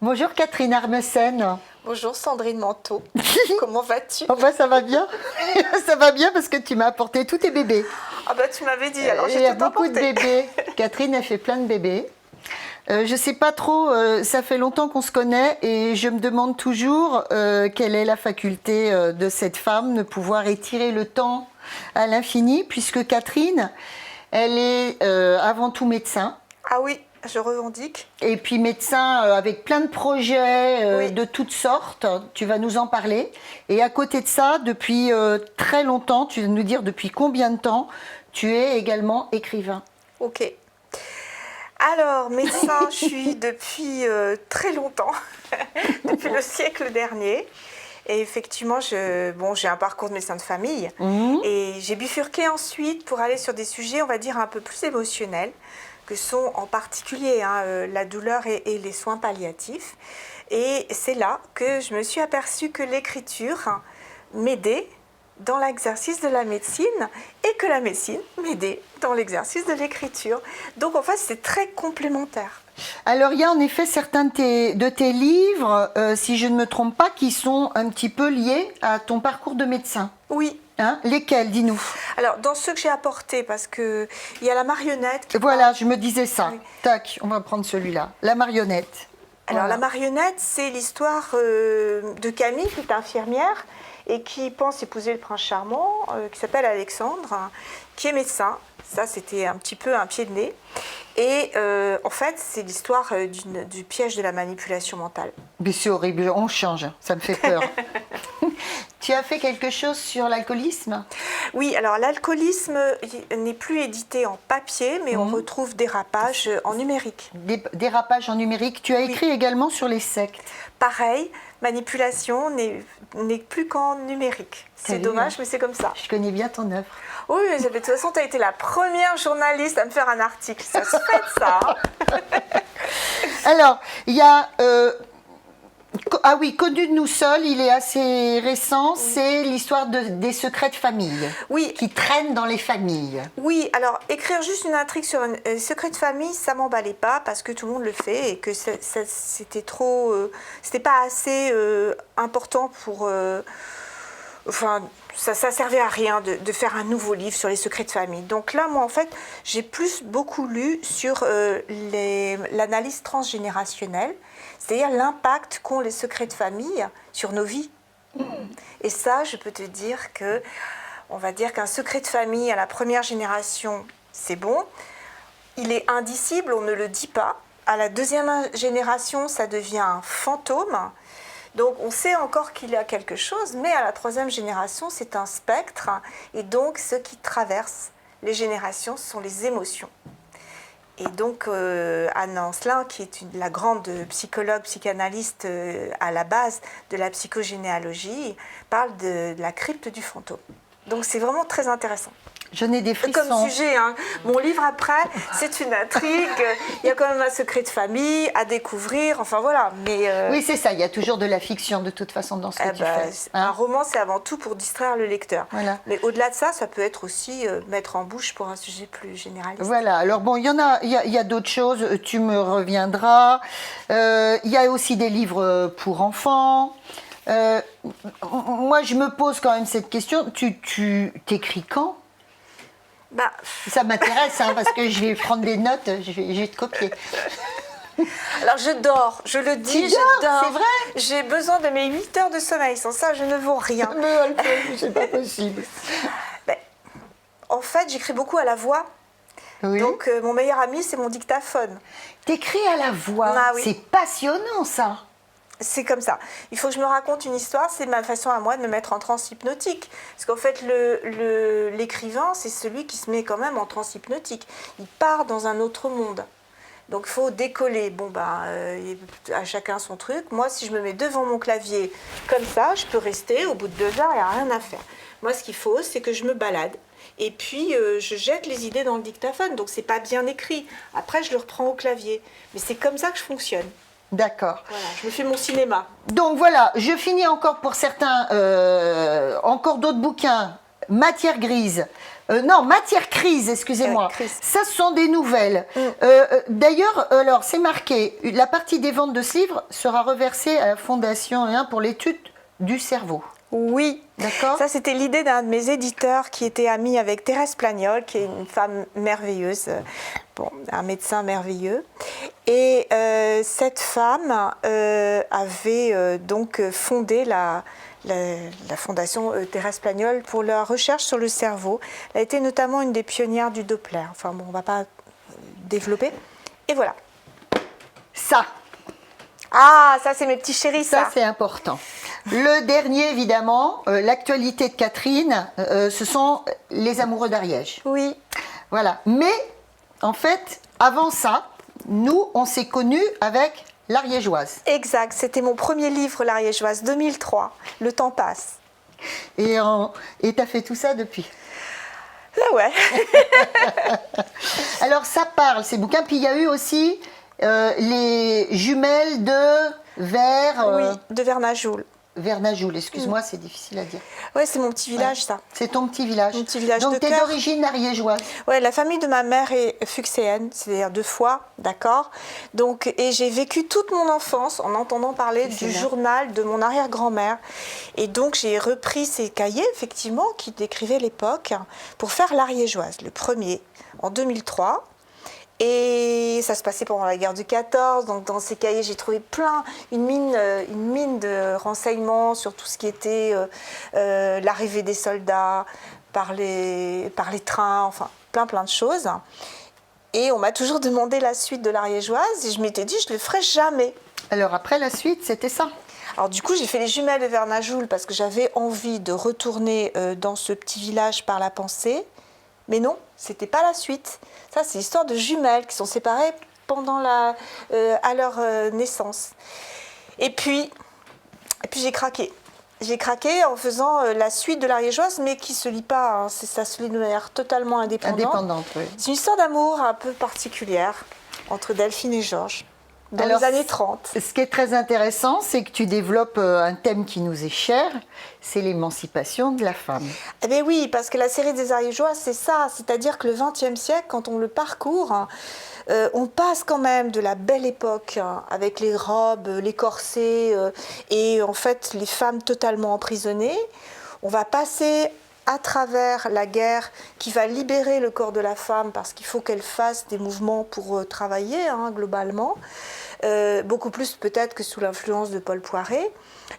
Bonjour Catherine Armesen. Bonjour Sandrine Manteau, comment vas-tu? Oh bah ça va bien. Ça va bien parce que tu m'as apporté tous tes bébés. Ah bah tu m'avais dit, alors Il j'ai y a tout beaucoup apporté. de bébés. Catherine a fait plein de bébés. Je sais pas trop, ça fait longtemps qu'on se connaît et je me demande toujours quelle est la faculté de cette femme de pouvoir étirer le temps à l'infini, puisque Catherine, elle est avant tout médecin. Ah oui, je revendique. Et puis médecin avec plein de projets Oui. de toutes sortes, tu vas nous en parler. Et à côté de ça, depuis très longtemps, tu vas nous dire depuis combien de temps tu es également écrivain. Ok. Alors, médecin, je suis depuis très longtemps, depuis le siècle dernier. Et effectivement, j'ai un parcours de médecin de famille. Et j'ai bifurqué ensuite pour aller sur des sujets, on va dire, un peu plus émotionnels, que sont en particulier la douleur et les soins palliatifs. Et c'est là que je me suis aperçue que l'écriture m'aidait dans l'exercice de la médecine et que la médecine m'aidait dans l'exercice de l'écriture. Donc en fait, c'est très complémentaire. Alors il y a en effet certains de tes livres, si je ne me trompe pas, qui sont un petit peu liés à ton parcours de médecin. Oui. Hein? Lesquels, dis-nous? Alors, dans ceux que j'ai apportés, parce qu'il y a la marionnette. Voilà, je me disais ça. Oui. Tac, on va prendre celui-là. La marionnette. Alors, Voilà. la marionnette, c'est l'histoire de Camille, qui est infirmière et qui pense épouser le prince charmant, qui s'appelle Alexandre, qui est médecin. Ça, c'était un petit peu un pied de nez. Et en fait, c'est l'histoire du piège de la manipulation mentale. Mais c'est horrible, on change, ça me fait peur. Tu as fait quelque chose sur l'alcoolisme? Oui, alors l'alcoolisme n'est plus édité en papier, mais on retrouve Dérapage en numérique. Dérapage en numérique. Tu as écrit également sur les sectes. Pareil, manipulation n'est plus qu'en numérique. C'est dommage, mais c'est comme ça. Je connais bien ton œuvre. Oui, mais de toute façon, tu as été la première journaliste à me faire un article. Ça se fait, ça. Alors, il y a... ah oui, Connu de nous seuls, il est assez récent, c'est l'histoire des secrets de famille, qui traînent dans les familles. Oui, alors écrire juste une intrigue sur un secret de famille, ça m'emballait pas parce que tout le monde le fait et que c'était trop, c'était pas assez important pour, enfin, ça servait à rien de faire un nouveau livre sur les secrets de famille. Donc là, moi, en fait, j'ai beaucoup lu sur l'analyse transgénérationnelle, c'est-à-dire l'impact qu'ont les secrets de famille sur nos vies. Et ça, je peux te dire que, on va dire qu'un secret de famille à la première génération, c'est bon. Il est indicible, on ne le dit pas. À la deuxième génération, ça devient un fantôme. Donc on sait encore qu'il y a quelque chose, mais à la troisième génération, c'est un spectre. Et donc ce qui traverse les générations, ce sont les émotions. Et donc Anne Ancelin, qui est la grande psychologue, psychanalyste à la base de la psychogénéalogie, parle de la crypte du fantôme. Donc c'est vraiment très intéressant. Je n'ai des frissons. Comme sujet, hein. Mon livre après, c'est une intrigue. Il y a quand même un secret de famille à découvrir. Enfin voilà. Mais oui, c'est ça. Il y a toujours de la fiction de toute façon dans ce que tu fais. Un roman, c'est avant tout pour distraire le lecteur. Voilà. Mais au-delà de ça, ça peut être aussi mettre en bouche pour un sujet plus généraliste. Voilà. Alors bon, il y a d'autres choses. Tu me reviendras. Il y a aussi des livres pour enfants. Moi, je me pose quand même cette question. Tu t'écris quand? Ça m'intéresse, hein, parce que je vais prendre des notes, je vais te copier. Alors je dors, je le dis, je dors. C'est vrai? J'ai besoin de mes 8 heures de sommeil, sans ça je ne vaux rien. Mais c'est pas possible. En fait, j'écris beaucoup à la voix. Oui. Donc mon meilleur ami, c'est mon dictaphone. T'écris à la voix, oui. C'est passionnant ça. C'est comme ça. Il faut que je me raconte une histoire, c'est ma façon à moi de me mettre en transe hypnotique. Parce qu'en fait, l'écrivain, c'est celui qui se met quand même en transe hypnotique. Il part dans un autre monde. Donc il faut décoller. Bon, à chacun son truc. Moi, si je me mets devant mon clavier comme ça, je peux rester. Au bout de 2 heures, il n'y a rien à faire. Moi, ce qu'il faut, c'est que je me balade. Et puis, je jette les idées dans le dictaphone. Donc, c'est pas bien écrit. Après, je le reprends au clavier. Mais c'est comme ça que je fonctionne. D'accord. Voilà, je me fais mon cinéma. Donc voilà, je finis encore pour certains, encore d'autres bouquins. Matière grise, Non, Matière Crise, excusez-moi. Crise. Ça, ce sont des nouvelles. D'ailleurs, alors, c'est marqué, la partie des ventes de ce livre sera reversée à la Fondation pour l'étude du cerveau. Oui, D'accord. Ça c'était l'idée d'un de mes éditeurs qui était ami avec Thérèse Plagnol, qui est une femme merveilleuse, un médecin merveilleux. Et cette femme avait donc fondé la fondation Thérèse Plagnol pour la recherche sur le cerveau. Elle a été notamment une des pionnières du Doppler. Enfin bon, on ne va pas développer. Et voilà. Ça. Ah, ça c'est mes petits chéris, ça. Ça, c'est important. Le dernier, évidemment, l'actualité de Catherine, ce sont les amoureux d'Ariège. Oui. Voilà. Mais, en fait, avant ça, nous, on s'est connus avec l'Ariégeoise. Exact. C'était mon premier livre, l'Ariégeoise, 2003. Le temps passe. Et tu as fait tout ça depuis. Ah ouais. Alors, ça parle, ces bouquins. Puis, il y a eu aussi les jumelles de Oui, de Vernajoul. Vernajoul, excuse-moi, c'est difficile à dire. Ouais, c'est mon petit village, ça. C'est ton petit village. Mon petit village Donc, de tu es cœur. d'origine ariégeoise. Ouais, la famille de ma mère est fuxéenne, c'est-à-dire de Foix, d'accord. Donc, et j'ai vécu toute mon enfance en entendant parler du journal de mon arrière-grand-mère. Et donc, j'ai repris ces cahiers, effectivement, qui décrivaient l'époque, pour faire l'Ariégeoise, le premier, en 2003. Et ça se passait pendant la guerre du 14, donc dans ces cahiers j'ai trouvé une mine de renseignements sur tout ce qui était l'arrivée des soldats par les trains, enfin plein de choses. Et on m'a toujours demandé la suite de l'Ariégeoise et je m'étais dit je ne le ferai jamais. Alors après la suite, c'était ça. Alors du coup j'ai fait les jumelles de Vernajoul parce que j'avais envie de retourner dans ce petit village par la pensée. Mais non, c'était pas la suite. Ça, c'est l'histoire de jumelles qui sont séparées à leur naissance. Et puis j'ai craqué. J'ai craqué en faisant la suite de l'Ariégeoise, mais qui ne se lit pas. Hein. Ça se lit de manière totalement indépendante. Oui. C'est une histoire d'amour un peu particulière entre Delphine et Georges. Dans les années 30. Ce qui est très intéressant, c'est que tu développes un thème qui nous est cher, c'est l'émancipation de la femme. Eh bien oui, parce que la série des Ariégeoises, c'est ça. C'est-à-dire que le XXe siècle, quand on le parcourt, on passe quand même de la belle époque, avec les robes, les corsets, et en fait les femmes totalement emprisonnées. On va passer à travers la guerre qui va libérer le corps de la femme parce qu'il faut qu'elle fasse des mouvements pour travailler, globalement. Beaucoup plus peut-être que sous l'influence de Paul Poiret.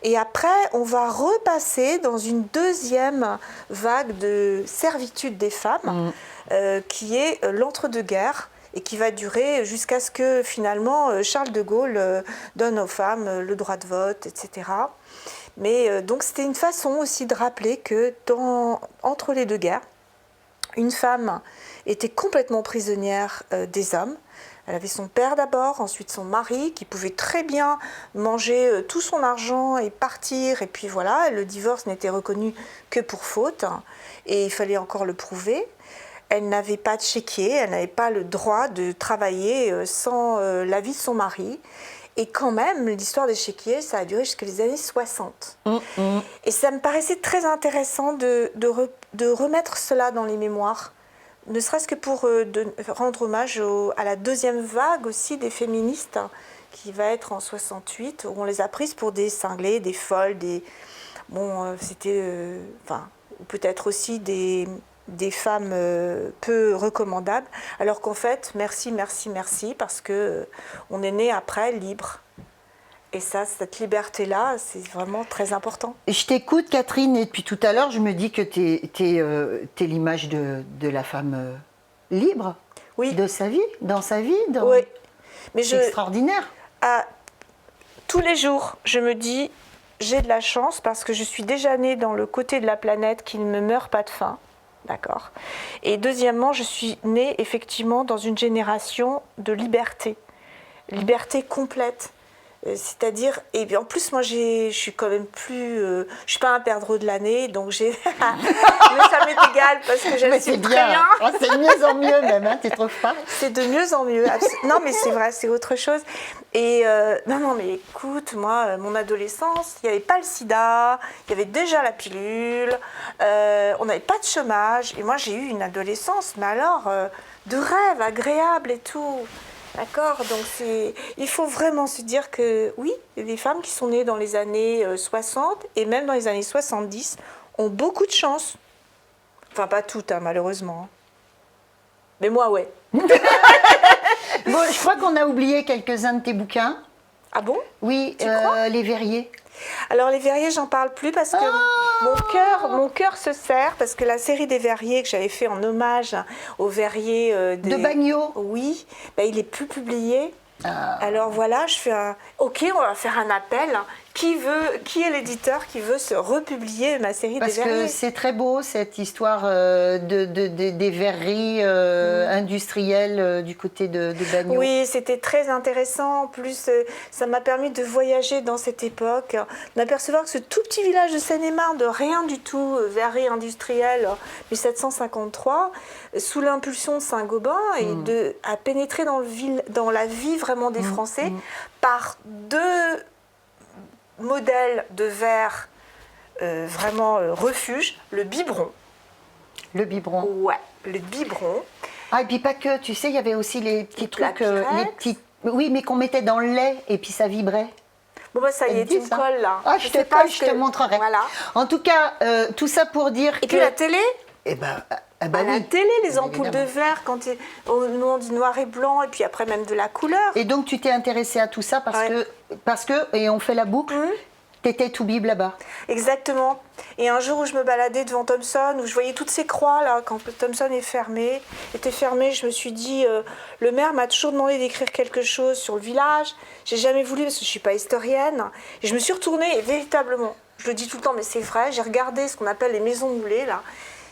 Et après, on va repasser dans une deuxième vague de servitude des femmes, qui est l'entre-deux-guerres, et qui va durer jusqu'à ce que finalement Charles de Gaulle donne aux femmes le droit de vote, etc. Mais donc c'était une façon aussi de rappeler que entre les deux guerres, une femme était complètement prisonnière des hommes. Elle avait son père d'abord, ensuite son mari, qui pouvait très bien manger tout son argent et partir. Et puis voilà, le divorce n'était reconnu que pour faute. Et il fallait encore le prouver. Elle n'avait pas de chéquier, elle n'avait pas le droit de travailler sans l'avis de son mari. Et quand même, l'histoire des chéquiers, ça a duré jusqu'aux années 60. Et ça me paraissait très intéressant de remettre cela dans les mémoires, ne serait-ce que pour rendre hommage à la deuxième vague aussi des féministes, qui va être en 68, où on les a prises pour des cinglées, des folles, c'était... peut-être aussi des femmes peu recommandables, alors qu'en fait, merci, parce que on est né après libre. Et ça, cette liberté-là, c'est vraiment très important. Je t'écoute, Catherine, et depuis tout à l'heure, je me dis que t'es l'image de la femme libre, oui. De sa vie, dans sa vie. Oui. Mais c'est extraordinaire. Tous les jours, je me dis, j'ai de la chance parce que je suis déjà née dans le côté de la planète qui ne me meurt pas de faim. D'accord. Et deuxièmement, je suis née effectivement dans une génération de liberté. Liberté complète. C'est-à-dire, et puis en plus, moi, je suis quand même plus... je suis pas un perdreau de l'année, donc j'ai... Mais ça m'est égal, parce que Mais j'assume c'est très bien. bien. Oh, c'est de mieux en mieux même, hein, tu trouves pas? C'est de mieux en mieux. Non, mais c'est vrai, c'est autre chose. Et non, mais écoute, moi, mon adolescence, il n'y avait pas le sida, il y avait déjà la pilule, on n'avait pas de chômage. Et moi, j'ai eu une adolescence, mais alors, de rêve, agréable et tout. D'accord? Donc, il faut vraiment se dire que, oui, les femmes qui sont nées dans les années 60 et même dans les années 70 ont beaucoup de chance. Enfin, pas toutes, hein, malheureusement. Mais moi, ouais. Bon, je crois qu'on a oublié quelques-uns de tes bouquins. Ah bon? Oui, Tu crois? Les Verriers. Alors les Verriers, j'en parle plus parce que mon cœur se serre, parce que la série des Verriers que j'avais fait en hommage aux Verriers De Bagnot. oui, ben, il est plus publié. Alors voilà, je fais un... Ok, on va faire un appel. Qui est l'éditeur qui veut se republier ma série Parce des que Verriers? c'est très beau cette histoire des verreries industrielles du côté de Bagnot. Oui, c'était très intéressant. En plus, ça m'a permis de voyager dans cette époque, d'apercevoir que ce tout petit village de Seine-et-Marne, de rien du tout, verrerie industrielle, 1753, sous l'impulsion de Saint-Gobain, et à pénétrer dans la vie vraiment des Français par deux modèles de verre vraiment refuge, le biberon. Le biberon. Ouais, le biberon. Ah, et puis pas que, tu sais, il y avait aussi les petits trucs, Pyrex. oui, mais qu'on mettait dans le lait et puis ça vibrait. Bon, bah ça y est, tu me colles là. Ah, je sais pas te colle, je te montrerai. Voilà. En tout cas, tout ça pour dire que... Et puis la télé, Eh ben, à la oui. télé, les ampoules Évidemment. de verre, nous on dit noir et blanc, et puis après même de la couleur. Et donc tu t'es intéressée à tout ça parce que, et on fait la boucle, t'étais tout bib là-bas. Exactement. Et un jour où je me baladais devant Thomson, où je voyais toutes ces croix là, quand Thomson était fermé, je me suis dit, le maire m'a toujours demandé d'écrire quelque chose sur le village. J'ai jamais voulu parce que je suis pas historienne. Et je me suis retournée et véritablement, je le dis tout le temps, mais c'est vrai, j'ai regardé ce qu'on appelle les maisons moulées là.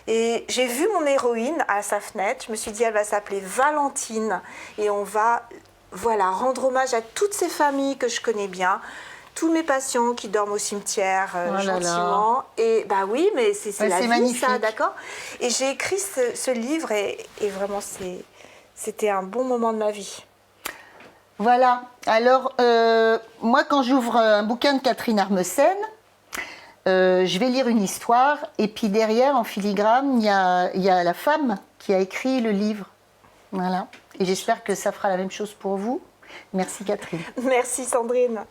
Et j'ai vu mon héroïne à sa fenêtre. Je me suis dit, elle va s'appeler Valentine. Et on va, voilà, rendre hommage à toutes ces familles que je connais bien. Tous mes patients qui dorment au cimetière gentiment. Et bah oui, mais c'est la vie, magnifique. ça, d'accord? Et j'ai écrit ce livre et vraiment, c'était un bon moment de ma vie. Voilà. Alors, moi, quand j'ouvre un bouquin de Catherine Armesen, je vais lire une histoire et puis derrière, en filigrane, il y a la femme qui a écrit le livre. Voilà. Et j'espère que ça fera la même chose pour vous. Merci Catherine. Merci Sandrine.